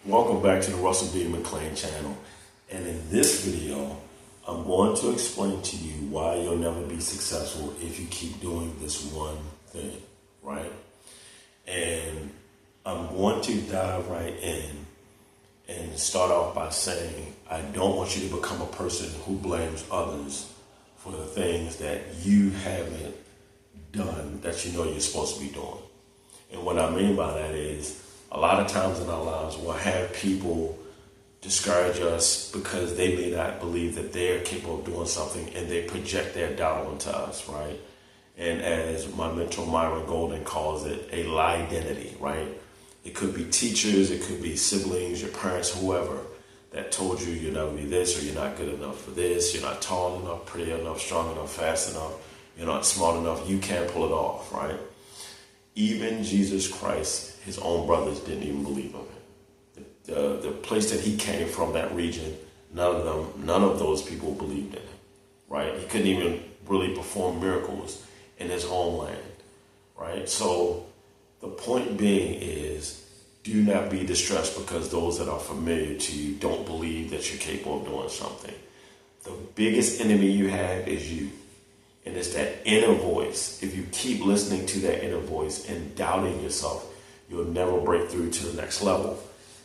Welcome back to the Russell B. McLean channel. And in this video, I'm going to explain to you why you'll never be successful if you keep doing this one thing, right? And I'm going to dive right in and start off by saying, I don't want you to become a person who blames others for the things that you haven't done that you know you're supposed to be doing. And what I mean by that is, a lot of times in our lives we'll have people discourage us because they may not believe that they're capable of doing something, and they project their doubt onto us, right? And as my mentor Myron Golden calls it, a lie identity, right? It could be teachers, it could be siblings, your parents, whoever, that told you you'll never be this, or you're not good enough for this, you're not tall enough, pretty enough, strong enough, fast enough, you're not smart enough, you can't pull it off, right? Even Jesus Christ, his own brothers didn't even believe him. The place that he came from, that region, none of those people believed in him, right? He couldn't even really perform miracles in his homeland, right? So the point being is, do not be distressed because those that are familiar to you don't believe that you're capable of doing something. The biggest enemy you have is you. And it's that inner voice. If you keep listening to that inner voice and doubting yourself, you'll never break through to the next level.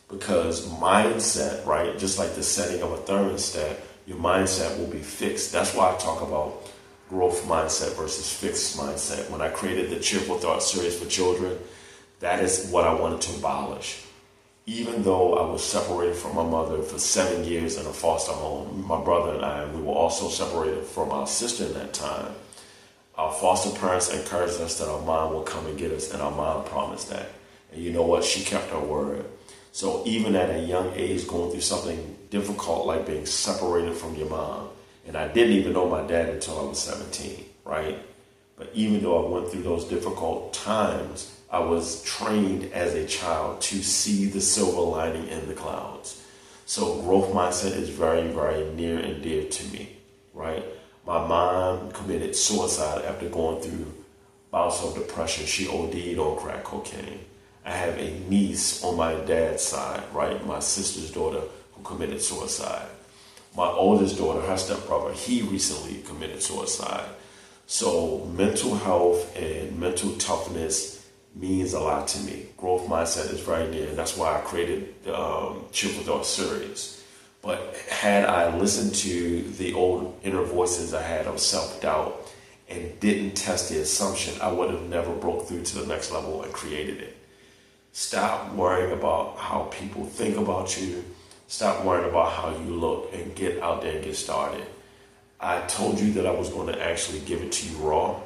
Because mindset, right, just like the setting of a thermostat, your mindset will be fixed. That's why I talk about growth mindset versus fixed mindset. When I created the Cheerful Thought series for children, that is what I wanted to abolish. Even though I was separated from my mother for 7 years in a foster home, my brother and I, we were also separated from our sister in that time. Our foster parents encouraged us that our mom would come and get us, and our mom promised that. And you know what? She kept her word. So even at a young age, going through something difficult like being separated from your mom, and I didn't even know my dad until I was 17, right? But even though I went through those difficult times, I was trained as a child to see the silver lining in the clouds. So growth mindset is very, very near and dear to me, right? My mom committed suicide after going through bouts of depression. She OD'd on crack cocaine. I have a niece on my dad's side, right? My sister's daughter, who committed suicide. My oldest daughter, her stepbrother, he recently committed suicide. So mental health and mental toughness means a lot to me. Growth mindset is very near, and that's why I created the Cheerful Thought series. But had I listened to the old inner voices I had of self-doubt and didn't test the assumption, I would have never broke through to the next level and created it. Stop worrying about how people think about you. Stop worrying about how you look, and get out there and get started. I told you that I was going to actually give it to you raw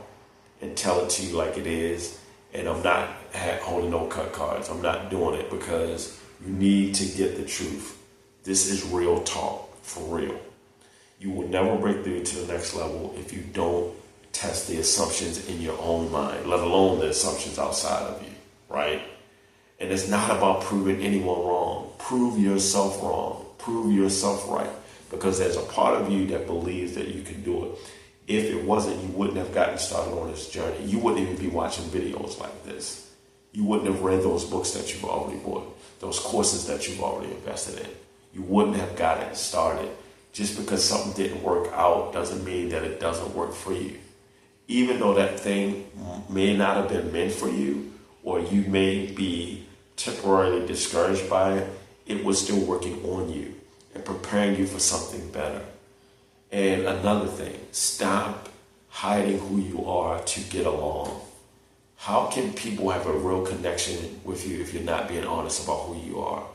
and tell it to you like it is. And I'm not holding no cut cards. I'm not doing it because you need to get the truth. This is real talk, for real. You will never break through to the next level if you don't test the assumptions in your own mind, let alone the assumptions outside of you, right? And it's not about proving anyone wrong. Prove yourself wrong. Prove yourself right. Because there's a part of you that believes that you can do it. If it wasn't, you wouldn't have gotten started on this journey. You wouldn't even be watching videos like this. You wouldn't have read those books that you've already bought, those courses that you've already invested in. You wouldn't have gotten started. Just because something didn't work out doesn't mean that it doesn't work for you. Even though that thing may not have been meant for you, or you may be temporarily discouraged by it, it was still working on you and preparing you for something better. And another thing, stop hiding who you are to get along. How can people have a real connection with you if you're not being honest about who you are?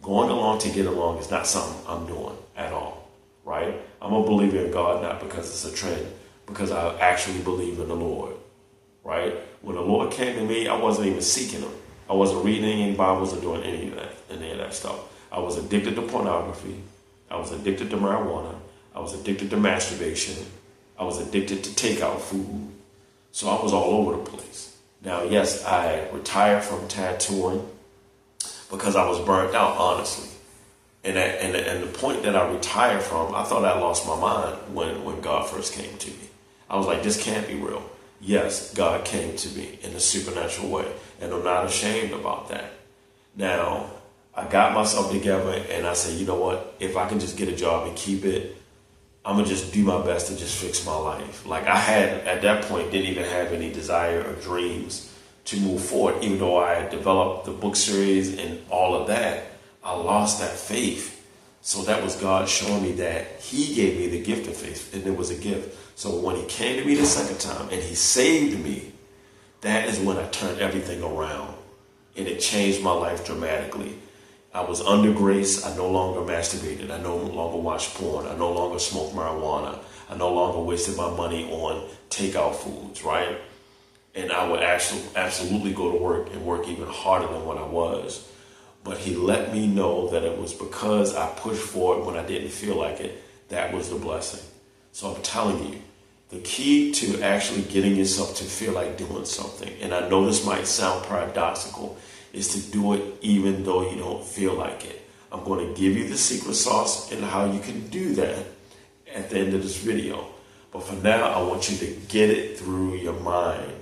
Going along to get along is not something I'm doing at all, right? I'm a believer in God, not because it's a trend, because I actually believe in the Lord, right? When the Lord came to me, I wasn't even seeking him. I wasn't reading any Bibles or doing any of that stuff. I was addicted to pornography. I was addicted to marijuana. I was addicted to masturbation. I was addicted to takeout food. So I was all over the place. Now, yes, I retired from tattooing because I was burnt out, honestly. And the point that I retired from, I thought I lost my mind when God first came to me. I was like, this can't be real. Yes, God came to me in a supernatural way, and I'm not ashamed about that. Now, I got myself together and I said, you know what? If I can just get a job and keep it, I'm going to just do my best to just fix my life. Like I had, at that point, didn't even have any desire or dreams to move forward. Even though I had developed the book series and all of that, I lost that faith. So that was God showing me that he gave me the gift of faith, and it was a gift. So when he came to me the second time and he saved me, that is when I turned everything around, and it changed my life dramatically. I was under grace. I no longer masturbated. I no longer watched porn. I no longer smoked marijuana. I no longer wasted my money on takeout foods, right? And I would actually absolutely go to work and work even harder than what I was. But he let me know that it was because I pushed forward when I didn't feel like it. That was the blessing. So I'm telling you, the key to actually getting yourself to feel like doing something, and I know this might sound paradoxical, is to do it even though you don't feel like it. I'm going to give you the secret sauce and how you can do that at the end of this video. But for now, I want you to get it through your mind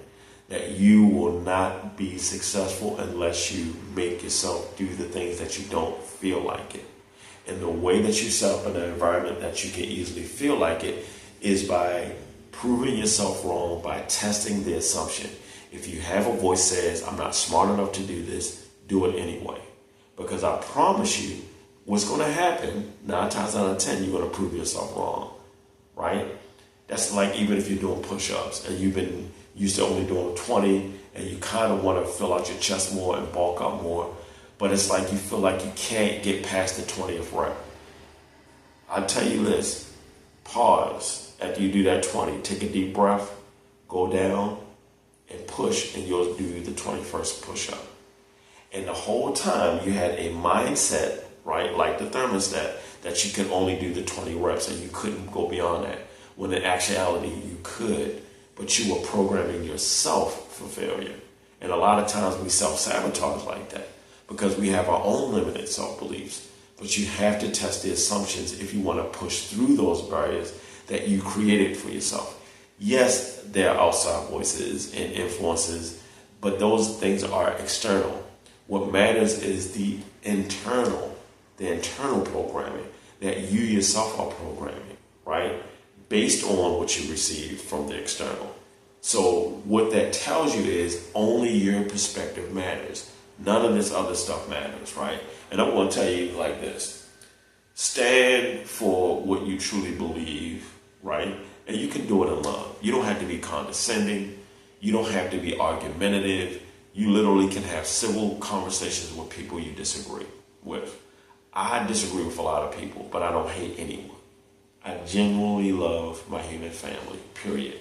that you will not be successful unless you make yourself do the things that you don't feel like it. And the way that you set up an environment that you can easily feel like it is by proving yourself wrong, by testing the assumption. If you have a voice that says, I'm not smart enough to do this, do it anyway. Because I promise you, what's going to happen, 9 times out of 10, you're going to prove yourself wrong, right? That's like even if you're doing push-ups and you've been used to only doing 20 and you kind of want to fill out your chest more and bulk up more, but it's like you feel like you can't get past the 20th rep. I'll tell you this, pause after you do that 20, take a deep breath, go down and push, and you'll do the 21st push-up. And the whole time you had a mindset, right, like the thermostat, that you could only do the 20 reps and you couldn't go beyond that. When in actuality you could, but you were programming yourself for failure. And a lot of times we self-sabotage like that because we have our own limited self-beliefs. But you have to test the assumptions if you want to push through those barriers that you created for yourself. Yes, there are outside voices and influences, but those things are external. What matters is the internal programming that you yourself are programming, right? Based on what you received from the external. So what that tells you is only your perspective matters. None of this other stuff matters, right? And I'm going to tell you like this. Stand for what you truly believe, right? And you can do it in love. You don't have to be condescending. You don't have to be argumentative. You literally can have civil conversations with people you disagree with. I disagree with a lot of people, but I don't hate anyone. I genuinely love my human family, period.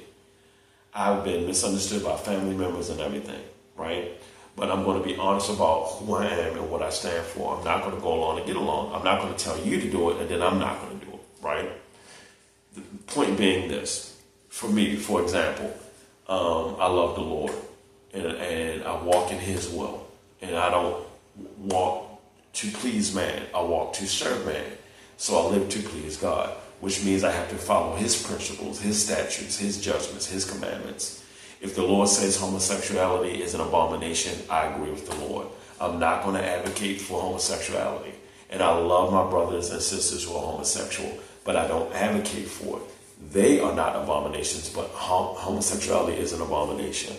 I've been misunderstood by family members and everything, right? But I'm going to be honest about who I am and what I stand for. I'm not going to go along and get along. I'm not going to tell you to do it and then I'm not going to do it, right? The point being this, for me, for example, I love the Lord and I walk in his will. And I don't walk to please man. I walk to serve man. So I live to please God, which means I have to follow his principles, his statutes, his judgments, his commandments. If the Lord says homosexuality is an abomination, I agree with the Lord. I'm not going to advocate for homosexuality. And I love my brothers and sisters who are homosexual, but I don't advocate for it. They are not abominations, but homosexuality is an abomination.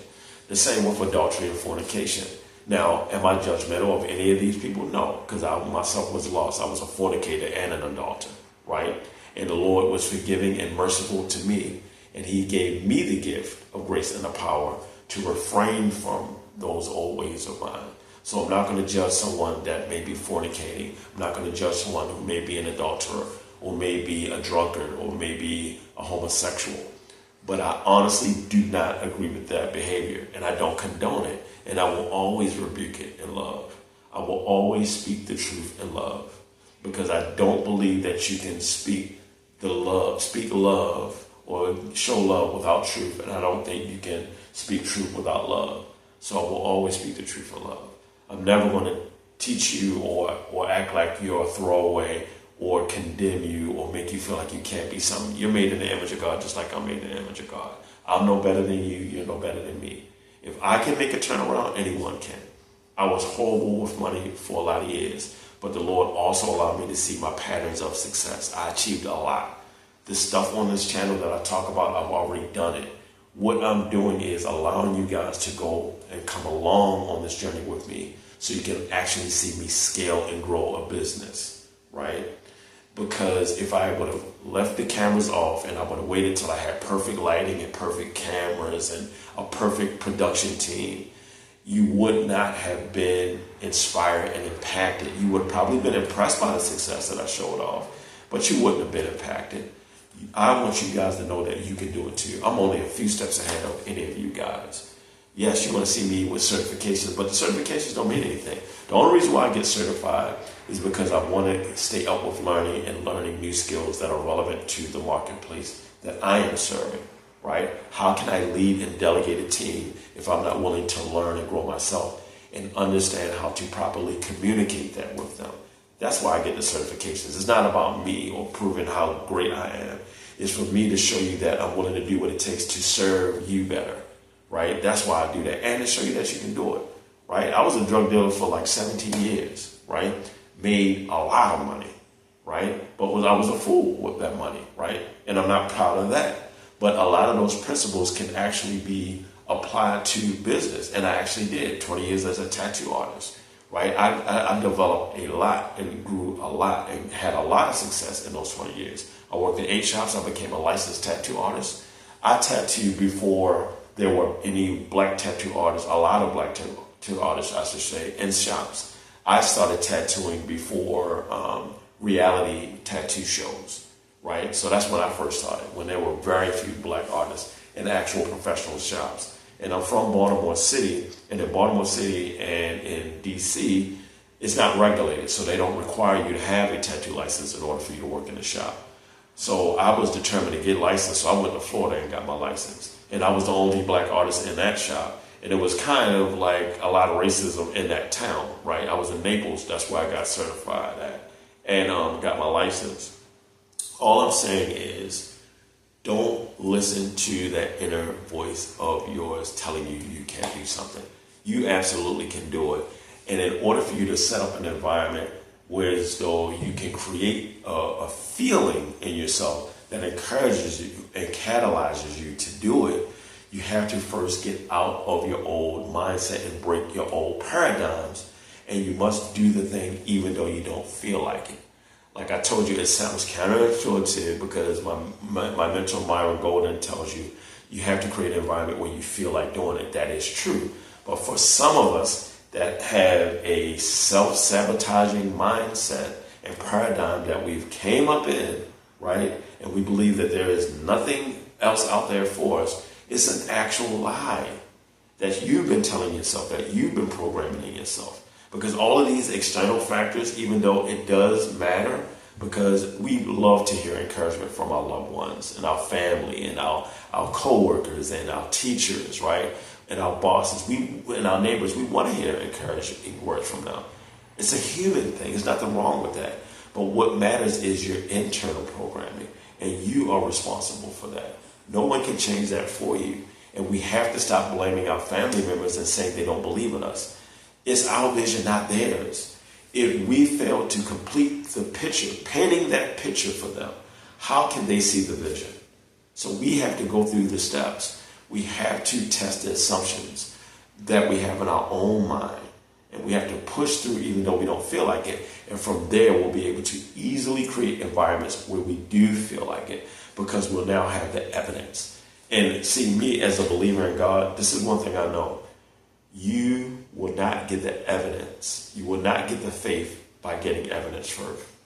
The same with adultery and fornication. Now, am I judgmental of any of these people? No, because I myself was lost. I was a fornicator and an adulterer, right? And the Lord was forgiving and merciful to me. And he gave me the gift of grace and the power to refrain from those old ways of mine. So I'm not going to judge someone that may be fornicating. I'm not going to judge someone who may be an adulterer or may be a drunkard or may be a homosexual. But I honestly do not agree with that behavior and I don't condone it. And I will always rebuke it in love. I will always speak the truth in love because I don't believe that you can speak love or show love without truth, and I don't think you can speak truth without love. So I will always speak the truth in love. I'm never going to teach you or act like you're a throwaway or condemn you or make you feel like you can't be something. You're made in the image of God just like I'm made in the image of God. I'm no better than you, you're no better than me. If I can make a turnaround, anyone can. I was horrible with money for a lot of years, but the Lord also allowed me to see my patterns of success. I achieved a lot. The stuff on this channel that I talk about, I've already done it. What I'm doing is allowing you guys to go and come along on this journey with me so you can actually see me scale and grow a business, right? Because if I would have left the cameras off and I would have waited till I had perfect lighting and perfect cameras and a perfect production team, you would not have been inspired and impacted. You would have probably been impressed by the success that I showed off, but you wouldn't have been impacted. I want you guys to know that you can do it too. I'm only a few steps ahead of any of you guys. Yes, you're going to see me with certifications, but the certifications don't mean anything. The only reason why I get certified is because I want to stay up with learning and learning new skills that are relevant to the marketplace that I am serving, right? How can I lead and delegate a team if I'm not willing to learn and grow myself and understand how to properly communicate that with them? That's why I get the certifications. It's not about me or proving how great I am. It's for me to show you that I'm willing to do what it takes to serve you better, right? That's why I do that. And to show you that you can do it, right? I was a drug dealer for like 17 years, right? Made a lot of money, right? But I was a fool with that money, right? And I'm not proud of that. But a lot of those principles can actually be applied to business. And I actually did 20 years as a tattoo artist. Right, I developed a lot and grew a lot and had a lot of success in those 20 years. I worked in 8 shops. I became a licensed tattoo artist. I tattooed before there were any black tattoo artists, a lot of black tattoo artists, I should say, in shops. I started tattooing before reality tattoo shows, right? So that's when I first started, when there were very few black artists in actual professional shops. And I'm from Baltimore City, and in Baltimore City and in DC, it's not regulated, so they don't require you to have a tattoo license in order for you to work in the shop. So I was determined to get licensed, so I went to Florida and got my license. And I was the only black artist in that shop, and it was kind of like a lot of racism in that town, right? I was in Naples, that's where I got certified at, and got my license. All I'm saying is, don't listen to that inner voice of yours telling you you can't do something. You absolutely can do it. And in order for you to set up an environment where as though you can create a feeling in yourself that encourages you and catalyzes you to do it, you have to first get out of your old mindset and break your old paradigms. And you must do the thing even though you don't feel like it. Like I told you, it sounds counterintuitive because my mentor Myron Golden tells you, you have to create an environment where you feel like doing it. That is true. But for some of us that have a self-sabotaging mindset and paradigm that we've came up in, right? And we believe that there is nothing else out there for us. It's an actual lie that you've been telling yourself, that you've been programming in yourself. Because all of these external factors, even though it does matter, because we love to hear encouragement from our loved ones and our family and our co-workers and our teachers, right? And our bosses, and our neighbors, we want to hear encouraging words from them. It's a human thing. There's nothing wrong with that. But what matters is your internal programming, and you are responsible for that. No one can change that for you. And we have to stop blaming our family members and saying they don't believe in us. It's our vision, not theirs. If we fail to complete the picture, painting that picture for them, how can they see the vision? So we have to go through the steps. We have to test the assumptions that we have in our own mind. And we have to push through even though we don't feel like it. And from there, we'll be able to easily create environments where we do feel like it because we'll now have the evidence. And see, me as a believer in God, this is one thing I know. You will not get the evidence. You will not get the faith by getting evidence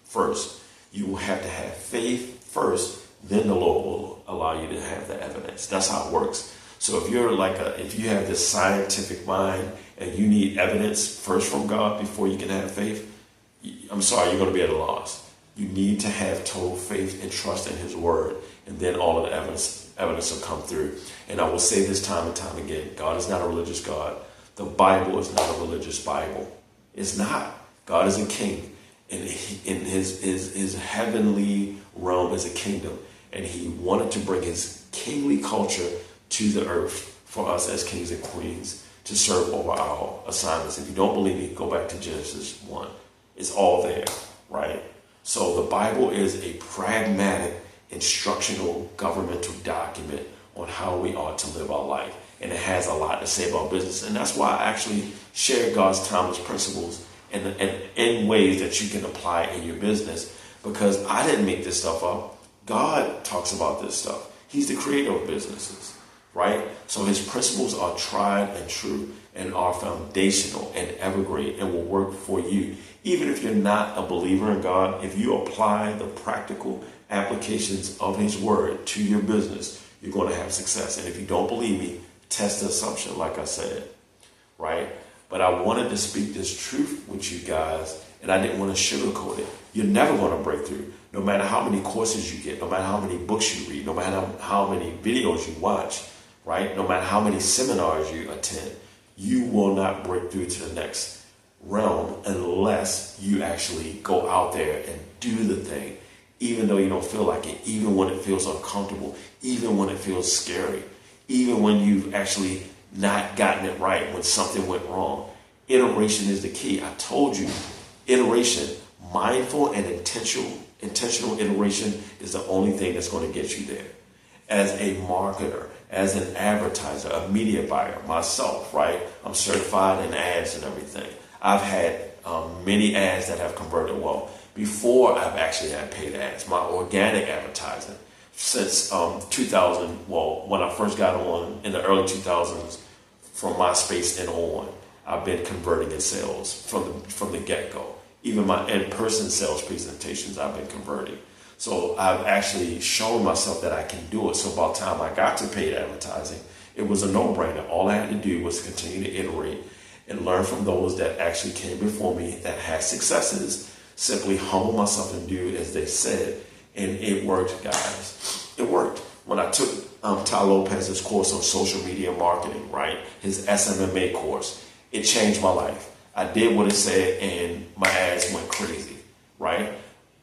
first. You will have to have faith first, then the Lord will allow you to have the evidence. That's how it works. So if you have this scientific mind and you need evidence first from God before you can have faith, I'm sorry, you're going to be at a loss. You need to have total faith and trust in His Word, and then all of the evidence will come through. And I will say this time and time again, God is not a religious God. The Bible is not a religious Bible. It's not. God is a king. And in his heavenly realm is a kingdom. And He wanted to bring His kingly culture to the earth for us as kings and queens to serve over our assignments. If you don't believe me, go back to Genesis 1. It's all there, right? So the Bible is a pragmatic, instructional, governmental document on how we ought to live our life. And it has a lot to say about business. And that's why I actually share God's timeless principles and in ways that you can apply in your business, because I didn't make this stuff up. God talks about this stuff. He's the creator of businesses, right? So his principles are tried and true and are foundational and evergreen and will work for you. Even if you're not a believer in God, if you apply the practical applications of his word to your business, you're going to have success. And if you don't believe me, test the assumption, like I said, right? But I wanted to speak this truth with you guys, and I didn't want to sugarcoat it. You're never going to break through, no matter how many courses you get, no matter how many books you read, no matter how many videos you watch, right? No matter how many seminars you attend, you will not break through to the next realm unless you actually go out there and do the thing, even though you don't feel like it, even when it feels uncomfortable, even when it feels scary, even when you've actually not gotten it right, when something went wrong. Iteration is the key. I told you, iteration, mindful and intentional iteration is the only thing that's going to get you there. As a marketer, as an advertiser, a media buyer, myself, right? I'm certified in ads and everything. I've had many ads that have converted well before I've actually had paid ads. My organic advertising since 2000, well, when I first got on in the early 2000s, from MySpace and on, I've been converting in sales from the get-go. Even my in-person sales presentations, I've been converting. So I've actually shown myself that I can do it. So by the time I got to paid advertising, it was a no-brainer. All I had to do was continue to iterate and learn from those that actually came before me that had successes, simply humble myself and do as they said. And it worked, guys. It worked. When I took Ty Lopez's course on social media marketing, right? His SMMA course, it changed my life. I did what it said and my ads went crazy, right?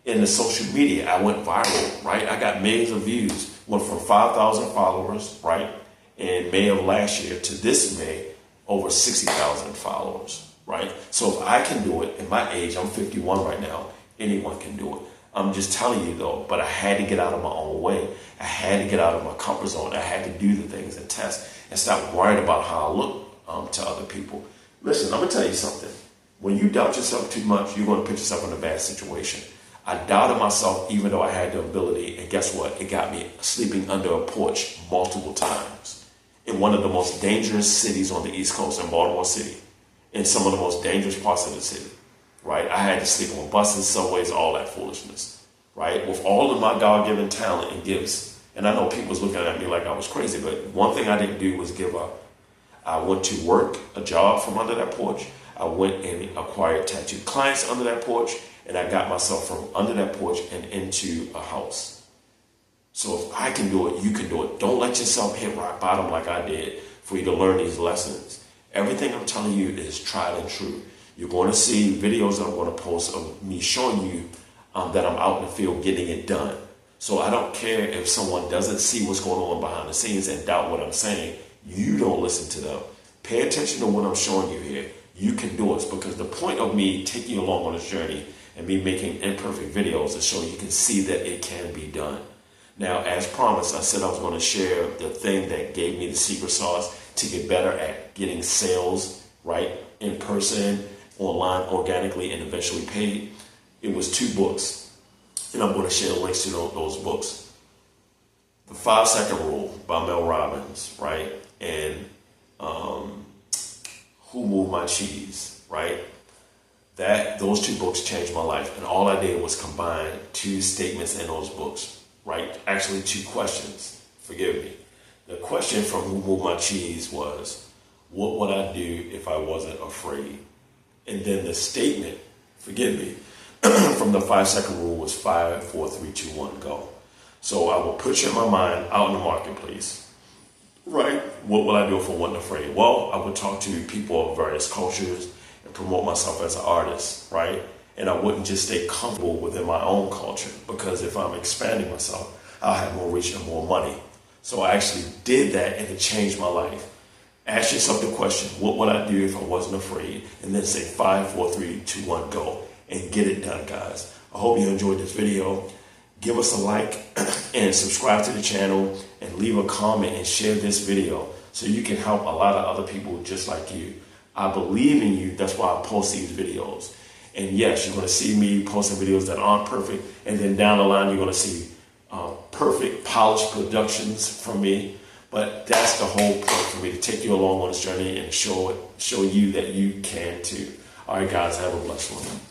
In the social media, I went viral, right? I got millions of views. Went from 5,000 followers, right? In May of last year to this May, over 60,000 followers, right? So if I can do it, at my age, I'm 51 right now, anyone can do it. I'm just telling you though, but I had to get out of my own way. I had to get out of my comfort zone. I had to do the things and test and stop worrying about how I look to other people. Listen, I'm gonna tell you something. When you doubt yourself too much, you're gonna put yourself in a bad situation. I doubted myself even though I had the ability, and guess what? It got me sleeping under a porch multiple times in one of the most dangerous cities on the East Coast, in Baltimore City, in some of the most dangerous parts of the city. Right? I had to sleep on buses, subways, all that foolishness, right? With all of my God-given talent and gifts. And I know people was looking at me like I was crazy, but one thing I didn't do was give up. I went to work a job from under that porch. I went and acquired tattooed clients under that porch, and I got myself from under that porch and into a house. So if I can do it, you can do it. Don't let yourself hit rock bottom like I did for you to learn these lessons. Everything I'm telling you is tried and true. You're going to see videos that I'm going to post of me showing you that I'm out in the field getting it done. So I don't care if someone doesn't see what's going on behind the scenes and doubt what I'm saying. You don't listen to them. Pay attention to what I'm showing you here. You can do it, because the point of me taking you along on this journey and me making imperfect videos is so you can see that it can be done. Now, as promised, I said I was going to share the thing that gave me the secret sauce to get better at getting sales, right, in person, online, organically, and eventually paid. It was 2 books, and I'm going to share links to those books. The 5-Second Rule by Mel Robbins, right, and Who Moved My Cheese, right? Those 2 books changed my life, and all I did was combine 2 statements in those books, right? Actually, 2 questions. Forgive me. The question from Who Moved My Cheese was, what would I do if I wasn't afraid? And then the statement, forgive me, from the 5-second rule was 5, 4, 3, 2, 1, go. So I will picture in my mind out in the marketplace, right? What will I do if I wasn't afraid? Well, I would talk to people of various cultures and promote myself as an artist, right? And I wouldn't just stay comfortable within my own culture, because if I'm expanding myself, I'll have more reach and more money. So I actually did that, and it changed my life. Ask yourself the question, what would I do if I wasn't afraid? And then say 5, 4, 3, 2, 1, go. And get it done, guys. I hope you enjoyed this video. Give us a like and subscribe to the channel and leave a comment and share this video so you can help a lot of other people just like you. I believe in you. That's why I post these videos. And yes, you're going to see me posting videos that aren't perfect. And then down the line, you're going to see perfect, polished productions from me. But that's the whole point, for me to take you along on this journey and show you that you can too. All right, guys, have a blessed one.